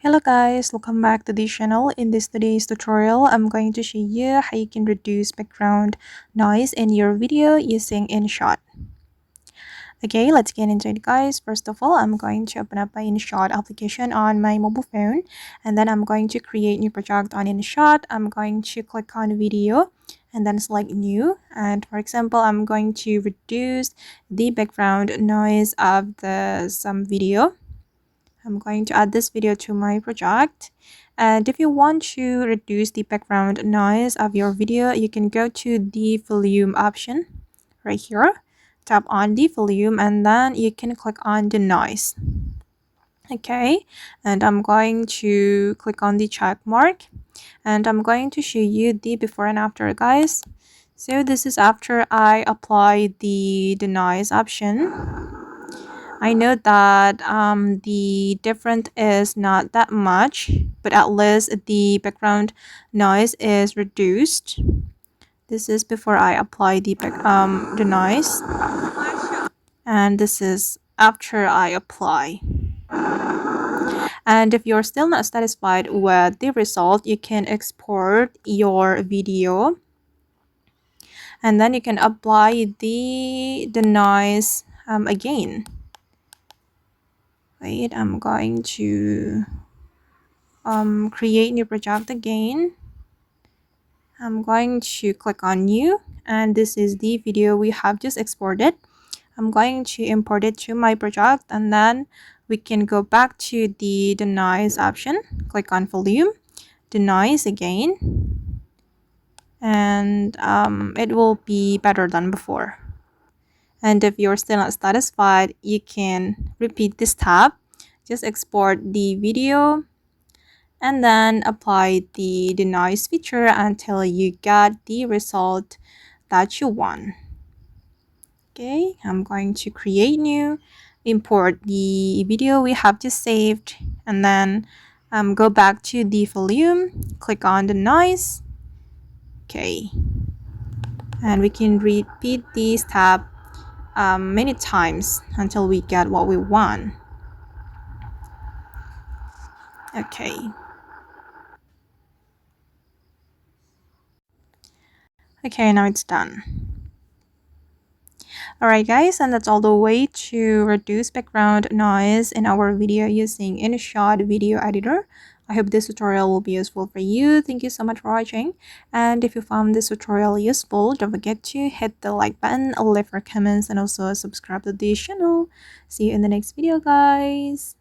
Hello guys, welcome back to the channel. In this today's tutorial, I'm going to show you how you can reduce background noise in your video using InShot. Okay, let's get into it guys. First of all, I'm going to open up my InShot application on my mobile phone, and then I'm going to create new project on InShot. I'm going to click on video and then select new, and for example, I'm going to reduce the background noise of some video. I'm going to add this video to my project. And if you want to reduce the background noise of your video, you can go to the volume option right here. Tap on the volume and then you can click on the noise. Okay, and I'm going to click on the check mark and I'm going to show you the before and after guys. So this is after I apply the noise option. I know that the difference is not that much, but at least the background noise is reduced. This is before I apply the noise, and this is after I apply. And if you're still not satisfied with the result, you can export your video, and then you can apply the noise again. Wait, I'm going to create new project again. I'm going to click on new, and this is the video we have just exported. I'm going to import it to my project, and then we can go back to the noise option, click on volume, noise again, and it will be better than before. And if you're still not satisfied, you can repeat this tab. Just export the video and then apply the noise feature until you get the result that you want. Okay, I'm going to create new, import the video we have just saved, and then go back to the volume, click on the noise. Okay, and we can repeat this tab many times until we get what we want. Okay. Okay, now it's done. Alright guys, and that's all the way to reduce background noise in our video using InShot video editor. I hope this tutorial will be useful for you. Thank you so much for watching. And if you found this tutorial useful, don't forget to hit the like button, leave your comments, and also subscribe to the channel. See you in the next video guys.